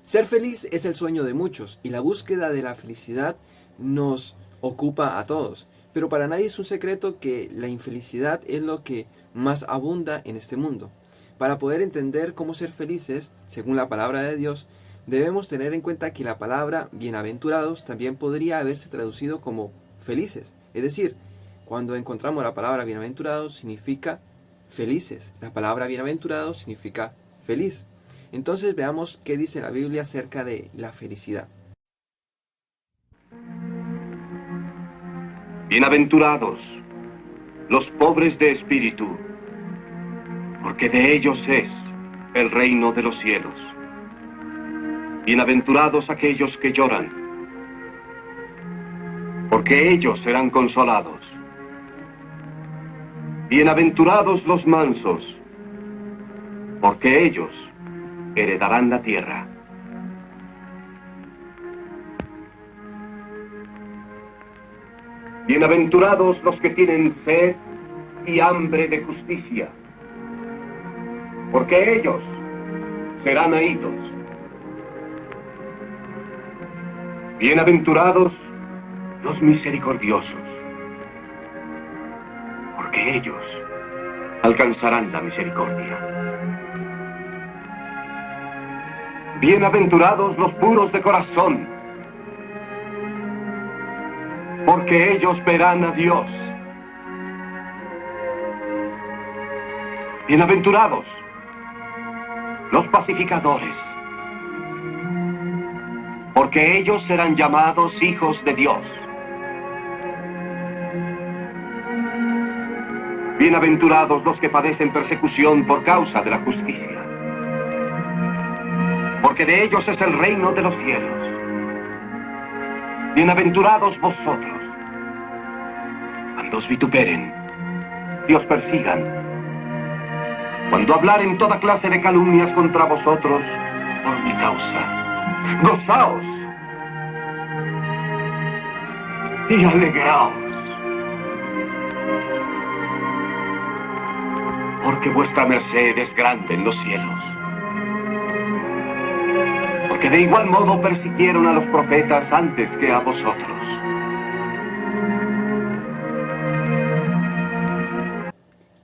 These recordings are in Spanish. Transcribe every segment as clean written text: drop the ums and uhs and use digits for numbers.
Ser feliz es el sueño de muchos y la búsqueda de la felicidad nos ocupa a todos. Pero para nadie es un secreto que la infelicidad es lo que más abunda en este mundo. Para poder entender cómo ser felices, según la palabra de Dios, debemos tener en cuenta que la palabra bienaventurados también podría haberse traducido como felices. Es decir, cuando encontramos la palabra bienaventurados significa felices. La palabra bienaventurado significa feliz. Entonces veamos qué dice la Biblia acerca de la felicidad. Bienaventurados los pobres de espíritu, porque de ellos es el reino de los cielos. Bienaventurados aquellos que lloran, porque ellos serán consolados. Bienaventurados los mansos, porque ellos heredarán la tierra. Bienaventurados los que tienen sed y hambre de justicia, porque ellos serán oídos. Bienaventurados los misericordiosos, porque ellos alcanzarán la misericordia. Bienaventurados los puros de corazón, porque ellos verán a Dios. Bienaventurados los pacificadores, porque ellos serán llamados hijos de Dios. Bienaventurados los que padecen persecución por causa de la justicia, porque de ellos es el reino de los cielos. Bienaventurados vosotros, cuando os vituperen y os persigan, cuando hablaren toda clase de calumnias contra vosotros por mi causa. Gozaos y alegraos, porque vuestra merced es grande en los cielos. Porque de igual modo persiguieron a los profetas antes que a vosotros.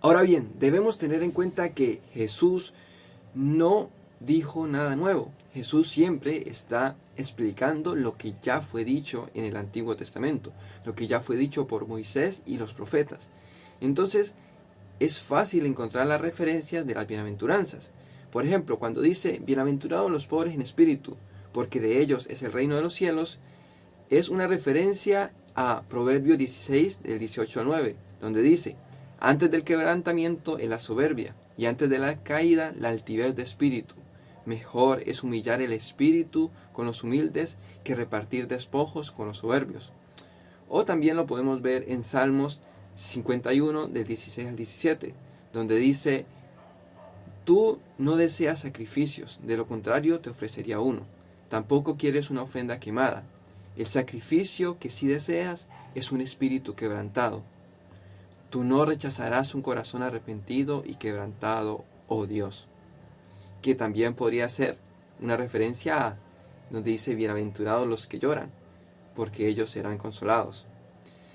Ahora bien, debemos tener en cuenta que Jesús no dijo nada nuevo. Jesús siempre está explicando lo que ya fue dicho en el Antiguo Testamento, lo que ya fue dicho por Moisés y los profetas. Entonces, es fácil encontrar las referencias de las bienaventuranzas. Por ejemplo, cuando dice, bienaventurados los pobres en espíritu, porque de ellos es el reino de los cielos, es una referencia a Proverbios 16, del 18 al 9, donde dice, antes del quebrantamiento es la soberbia, y antes de la caída la altivez de espíritu. Mejor es humillar el espíritu con los humildes que repartir despojos con los soberbios. O también lo podemos ver en Salmos 51, del 16 al 17, donde dice, tú no deseas sacrificios, de lo contrario te ofrecería uno. Tampoco quieres una ofrenda quemada. El sacrificio que sí deseas es un espíritu quebrantado. Tú no rechazarás un corazón arrepentido y quebrantado, oh Dios. Que también podría ser una referencia a donde dice, bienaventurados los que lloran, porque ellos serán consolados.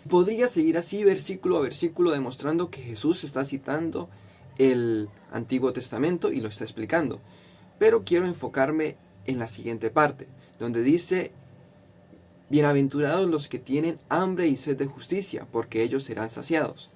Podría seguir así versículo a versículo demostrando que Jesús está citando el Antiguo Testamento y lo está explicando. Pero quiero enfocarme en la siguiente parte, donde dice, bienaventurados los que tienen hambre y sed de justicia, porque ellos serán saciados.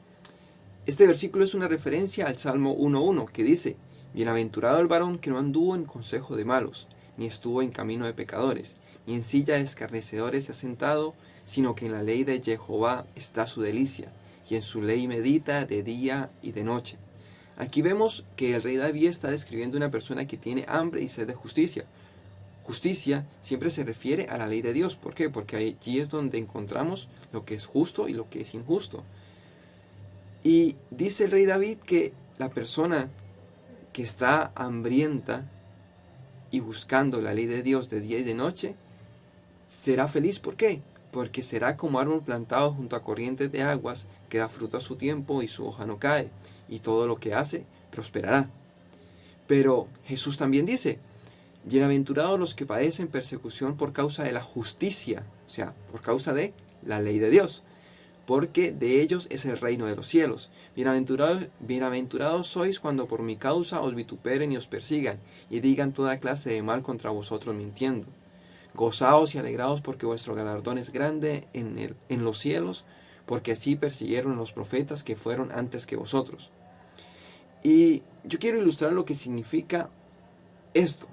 Este versículo es una referencia al Salmo 1.1, que dice, bienaventurado el varón que no anduvo en consejo de malos, ni estuvo en camino de pecadores, ni en silla de escarnecedores se ha sentado, sino que en la ley de Jehová está su delicia, y en su ley medita de día y de noche. Aquí vemos que el rey David está describiendo una persona que tiene hambre y sed de justicia. Justicia siempre se refiere a la ley de Dios. ¿Por qué? Porque allí es donde encontramos lo que es justo y lo que es injusto. Y dice el rey David que la persona que está hambrienta y buscando la ley de Dios de día y de noche, será feliz. ¿Por qué? Porque será como árbol plantado junto a corrientes de aguas, que da fruto a su tiempo y su hoja no cae, y todo lo que hace prosperará. Pero Jesús también dice, Bienaventurados los que padecen persecución por causa de la justicia, o sea, por causa de la ley de Dios, porque de ellos es el reino de los cielos. Bienaventurados sois cuando por mi causa os vituperen y os persigan, y digan toda clase de mal contra vosotros mintiendo. Gozaos y alegraos porque vuestro galardón es grande en los cielos, porque así persiguieron a los profetas que fueron antes que vosotros. Y yo quiero ilustrar lo que significa esto.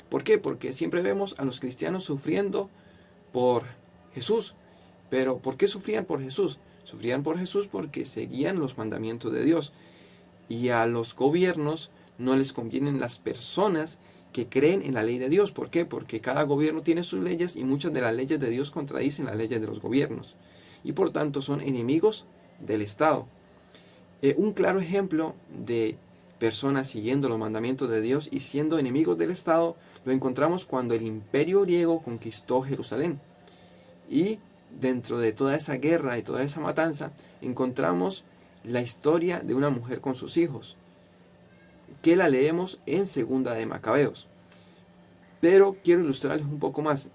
¿Por qué? Porque siempre vemos a los cristianos sufriendo por Jesús. Pero ¿por qué sufrían por Jesús? Sufrían por Jesús porque seguían los mandamientos de Dios. Y a los gobiernos no les convienen las personas que creen en la ley de Dios. ¿Por qué? Porque cada gobierno tiene sus leyes y muchas de las leyes de Dios contradicen las leyes de los gobiernos. Y por tanto son enemigos del Estado. Un claro ejemplo de personas siguiendo los mandamientos de Dios y siendo enemigos del Estado lo encontramos cuando el imperio griego conquistó Jerusalén. Y dentro de toda esa guerra y toda esa matanza encontramos la historia de una mujer con sus hijos, que la leemos en Segunda de Macabeos. Pero quiero ilustrarles un poco más.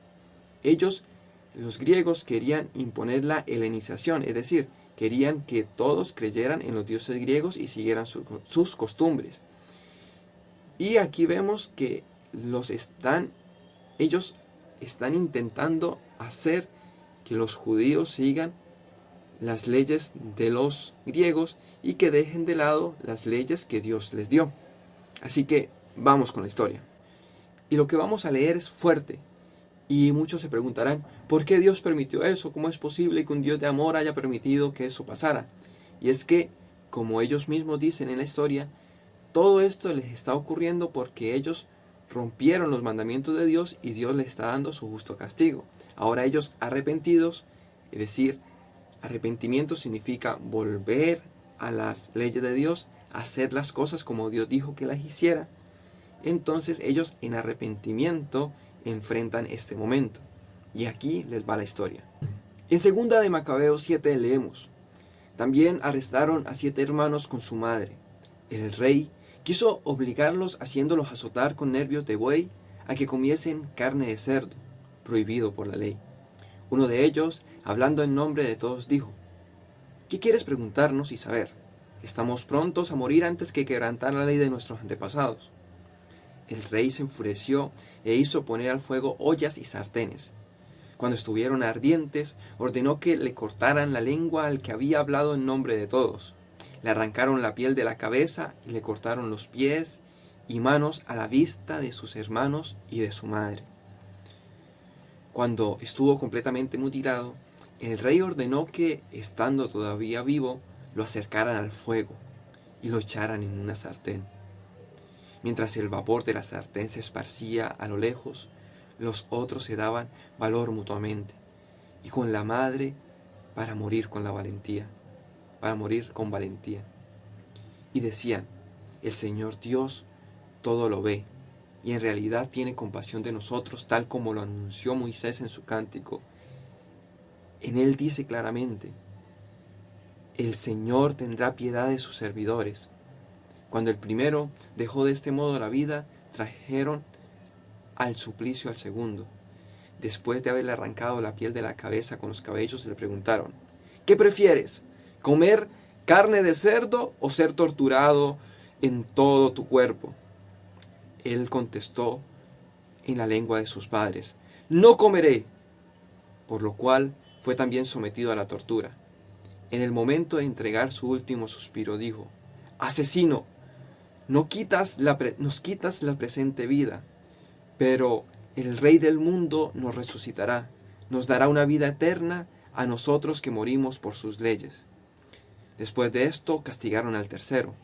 Los griegos, querían imponer la helenización, es decir, querían que todos creyeran en los dioses griegos y siguieran sus costumbres. Y aquí vemos que ellos están intentando hacer que los judíos sigan las leyes de los griegos y que dejen de lado las leyes que Dios les dio. Así que vamos con la historia. Y lo que vamos a leer es fuerte. Y muchos se preguntarán, ¿por qué Dios permitió eso? ¿Cómo es posible que un Dios de amor haya permitido que eso pasara? Y es que, como ellos mismos dicen en la historia, todo esto les está ocurriendo porque ellos rompieron los mandamientos de Dios y Dios les está dando su justo castigo. Ahora ellos arrepentidos, es decir, arrepentimiento significa volver a las leyes de Dios, hacer las cosas como Dios dijo que las hiciera. Entonces ellos en arrepentimiento enfrentan este momento. Y aquí les va la historia. En Segunda de Macabeos 7 leemos: también arrestaron a 7 hermanos con su madre. El rey quiso obligarlos haciéndolos azotar con nervios de buey a que comiesen carne de cerdo, prohibido por la ley. Uno de ellos, hablando en nombre de todos, dijo: ¿qué quieres preguntarnos y saber? Estamos prontos a morir antes que quebrantar la ley de nuestros antepasados. El rey se enfureció e hizo poner al fuego ollas y sartenes. Cuando estuvieron ardientes, ordenó que le cortaran la lengua al que había hablado en nombre de todos. Le arrancaron la piel de la cabeza y le cortaron los pies y manos a la vista de sus hermanos y de su madre. Cuando estuvo completamente mutilado, el rey ordenó que, estando todavía vivo, lo acercaran al fuego y lo echaran en una sartén. Mientras el vapor de la sartén se esparcía a lo lejos, los otros se daban valor mutuamente, y con la madre para morir con valentía. Y decían: el Señor Dios todo lo ve, y en realidad tiene compasión de nosotros, tal como lo anunció Moisés en su cántico. En él dice claramente: el Señor tendrá piedad de sus servidores. Cuando el primero dejó de este modo la vida, trajeron al suplicio al segundo. Después de haberle arrancado la piel de la cabeza con los cabellos, le preguntaron: ¿qué prefieres? ¿Comer carne de cerdo o ser torturado en todo tu cuerpo? Él contestó en la lengua de sus padres: no comeré. Por lo cual fue también sometido a la tortura. En el momento de entregar su último suspiro dijo: asesino, nos quitas la presente vida, pero el Rey del mundo nos resucitará, nos dará una vida eterna a nosotros que morimos por sus leyes. Después de esto castigaron al tercero.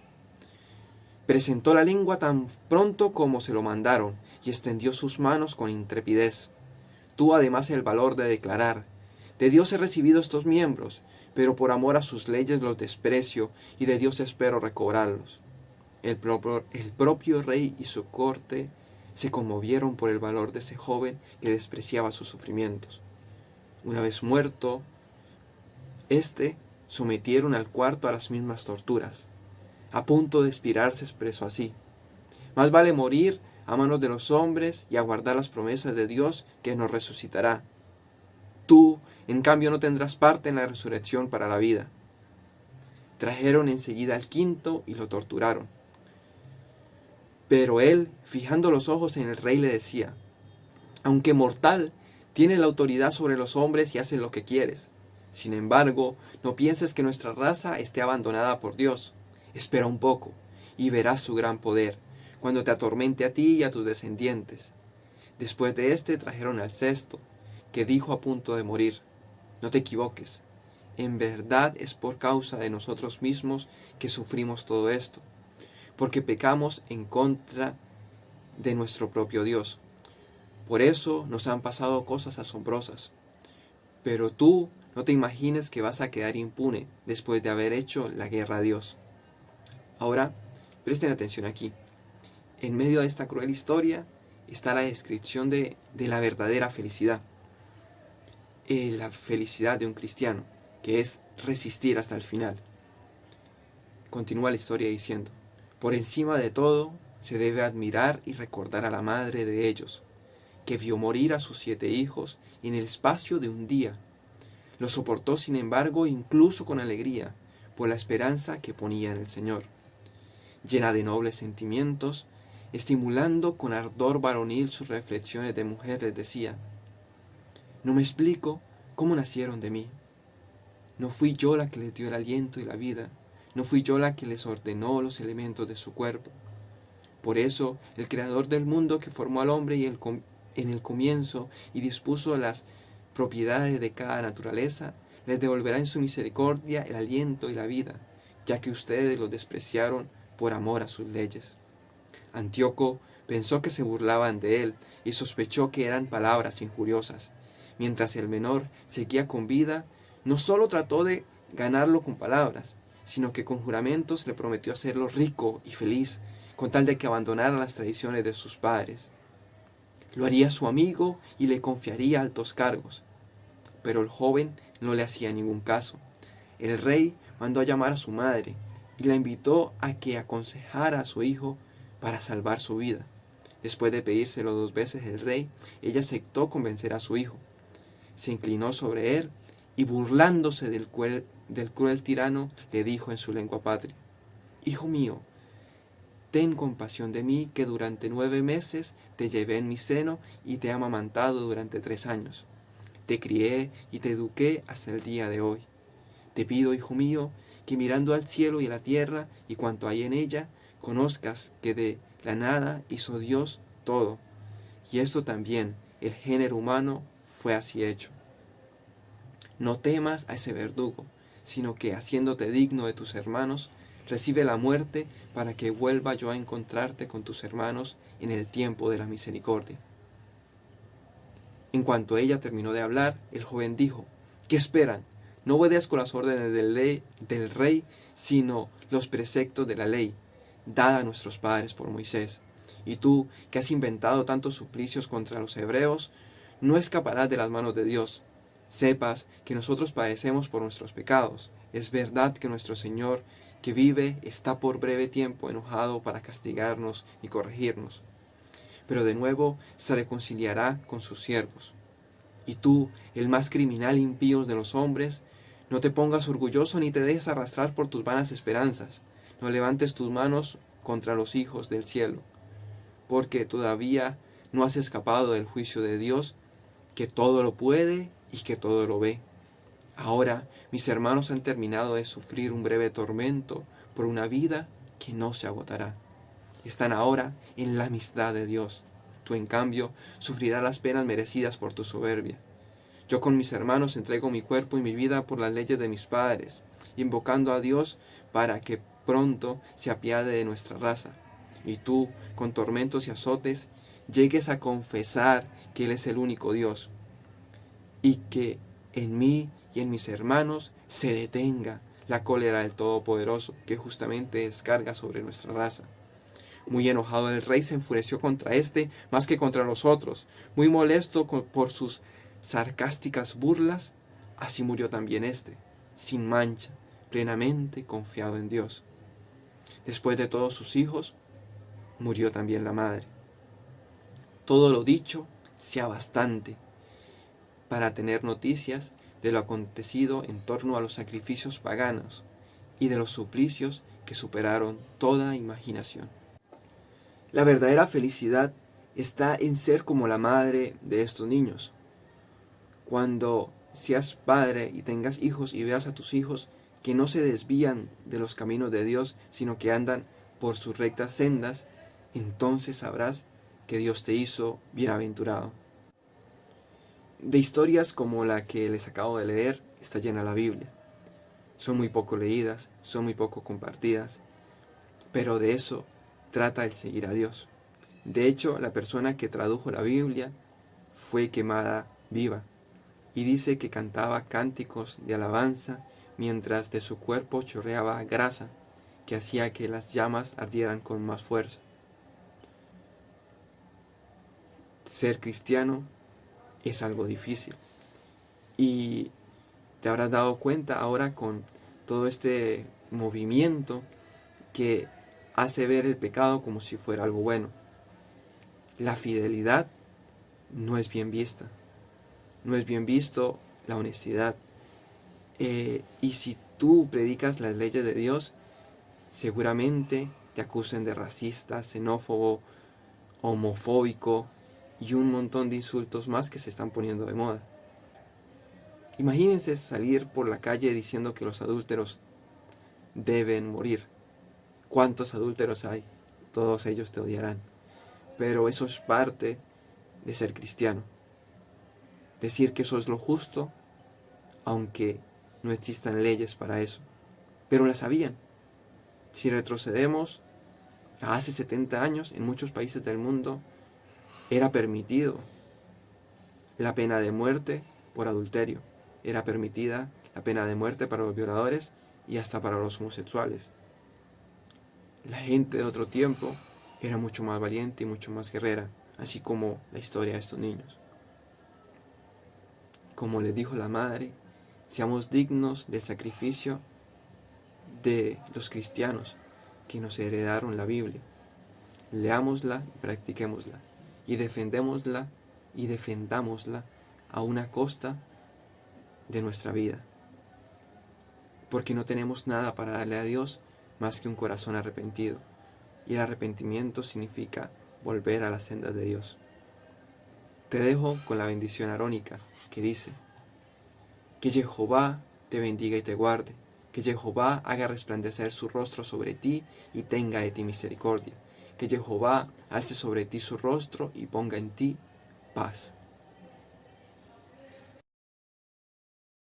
Presentó la lengua tan pronto como se lo mandaron y extendió sus manos con intrepidez. Tuvo además el valor de declarar: de Dios he recibido estos miembros, pero por amor a sus leyes los desprecio y de Dios espero recobrarlos. El propio rey y su corte se conmovieron por el valor de ese joven que despreciaba sus sufrimientos. Una vez muerto, sometieron al cuarto a las mismas torturas. A punto de expirarse expresó así: más vale morir manos de los hombres y a guardar las promesas de Dios que nos resucitará. Tú, en cambio, no tendrás parte en la resurrección para la vida. Trajeron enseguida al quinto y lo torturaron. Pero él, fijando los ojos en el rey, le decía: aunque mortal, tienes la autoridad sobre los hombres y haces lo que quieres. Sin embargo, no pienses que nuestra raza esté abandonada por Dios. Espera un poco, y verás su gran poder, cuando te atormente a ti y a tus descendientes. Después de este trajeron al sexto, que dijo a punto de morir: no te equivoques, en verdad es por causa de nosotros mismos que sufrimos todo esto, porque pecamos en contra de nuestro propio Dios. Por eso nos han pasado cosas asombrosas. Pero tú no te imagines que vas a quedar impune después de haber hecho la guerra a Dios. Ahora, presten atención aquí. En medio de esta cruel historia está la descripción de la verdadera felicidad. La felicidad de un cristiano, que es resistir hasta el final. Continúa la historia diciendo: por encima de todo, se debe admirar y recordar a la madre de ellos, que vio morir a sus 7 hijos en el espacio de un día. Lo soportó, sin embargo, incluso con alegría, por la esperanza que ponía en el Señor. Llena de nobles sentimientos, estimulando con ardor varonil sus reflexiones de mujer, les decía: no me explico cómo nacieron de mí. No fui yo la que les dio el aliento y la vida. No fui yo la que les ordenó los elementos de su cuerpo. Por eso, el Creador del mundo, que formó al hombre en el comienzo y dispuso las propiedades de cada naturaleza, les devolverá en su misericordia el aliento y la vida, ya que ustedes los despreciaron por amor a sus leyes. Antíoco pensó que se burlaban de él y sospechó que eran palabras injuriosas. Mientras el menor seguía con vida, no solo trató de ganarlo con palabras, sino que con juramentos le prometió hacerlo rico y feliz, con tal de que abandonara las tradiciones de sus padres. Lo haría su amigo y le confiaría altos cargos. Pero el joven no le hacía ningún caso. El rey mandó a llamar a su madre y la invitó a que aconsejara a su hijo para salvar su vida. Después de pedírselo 2 veces el rey, ella aceptó convencer a su hijo. Se inclinó sobre él y, burlándose del cruel tirano, le dijo en su lengua patria: hijo mío, ten compasión de mí, que durante 9 meses te llevé en mi seno y te he amamantado durante 3 años. Te crié y te eduqué hasta el día de hoy. Te pido, hijo mío, que mirando al cielo y a la tierra y cuanto hay en ella, conozcas que de la nada hizo Dios todo, y eso también el género humano fue así hecho. No temas a ese verdugo, sino que, haciéndote digno de tus hermanos, recibe la muerte para que vuelva yo a encontrarte con tus hermanos en el tiempo de la misericordia. En cuanto ella terminó de hablar, el joven dijo: ¿qué esperan? No obedezco las órdenes del rey, sino los preceptos de la ley, dada a nuestros padres por Moisés. Y tú, que has inventado tantos suplicios contra los hebreos, no escaparás de las manos de Dios. Sepas que nosotros padecemos por nuestros pecados. Es verdad que nuestro Señor, que vive, está por breve tiempo enojado para castigarnos y corregirnos, pero de nuevo se reconciliará con sus siervos. Y tú, el más criminal e impío de los hombres, no te pongas orgulloso ni te dejes arrastrar por tus vanas esperanzas. No levantes tus manos contra los hijos del cielo, porque todavía no has escapado del juicio de Dios, que todo lo puede y que todo lo ve. Ahora mis hermanos han terminado de sufrir un breve tormento por una vida que no se agotará. Están ahora en la amistad de Dios. Tú, en cambio, sufrirás las penas merecidas por tu soberbia. Yo con mis hermanos entrego mi cuerpo y mi vida por las leyes de mis padres, invocando a Dios para que pronto se apiade de nuestra raza. Y tú, con tormentos y azotes, llegues a confesar que Él es el único Dios, y que en mí y en mis hermanos se detenga la cólera del Todopoderoso, que justamente descarga sobre nuestra raza. Muy enojado, el rey se enfureció contra éste más que contra los otros. Muy molesto por sus sarcásticas burlas, así murió también éste, sin mancha, plenamente confiado en Dios. Después de todos sus hijos, murió también la madre. todo lo dicho sea bastante para tener noticias de lo acontecido en torno a los sacrificios paganos y de los suplicios que superaron toda imaginación. La verdadera felicidad está en ser como la madre de estos niños. Cuando seas padre y tengas hijos y veas a tus hijos que no se desvían de los caminos de Dios, sino que andan por sus rectas sendas, entonces sabrás que Dios te hizo bienaventurado. De historias como la que les acabo de leer está llena la Biblia. Son muy poco leídas, son muy poco compartidas, pero de eso trata el seguir a Dios. De hecho, la persona que tradujo la Biblia fue quemada viva y dice que cantaba cánticos de alabanza mientras de su cuerpo chorreaba grasa que hacía que las llamas ardieran con más fuerza. Ser cristiano es algo difícil y te habrás dado cuenta ahora con todo este movimiento que hace ver el pecado como si fuera algo bueno. La fidelidad no es bien vista, no es bien visto la honestidad. Y si tú predicas las leyes de Dios, seguramente te acusen de racista, xenófobo, homofóbico y un montón de insultos más que se están poniendo de moda. Imagínense salir por la calle diciendo que los adúlteros deben morir. ¿Cuántos adúlteros hay? Todos ellos te odiarán. Pero eso es parte de ser cristiano. Decir que eso es lo justo, aunque no existan leyes para eso. Pero las habían. Si retrocedemos a hace 70 años, en muchos países del mundo era permitido la pena de muerte por adulterio. Era permitida la pena de muerte para los violadores y hasta para los homosexuales. La gente de otro tiempo era mucho más valiente y mucho más guerrera, así como la historia de estos niños. Como les dijo la madre, seamos dignos del sacrificio de los cristianos que nos heredaron la Biblia. Leámosla y practiquémosla, y defendámosla a una costa de nuestra vida. Porque no tenemos nada para darle a Dios más que un corazón arrepentido. Y el arrepentimiento significa volver a las sendas de Dios. Te dejo con la bendición arónica que dice: que Jehová te bendiga y te guarde, que Jehová haga resplandecer su rostro sobre ti y tenga de ti misericordia, que Jehová alce sobre ti su rostro y ponga en ti paz.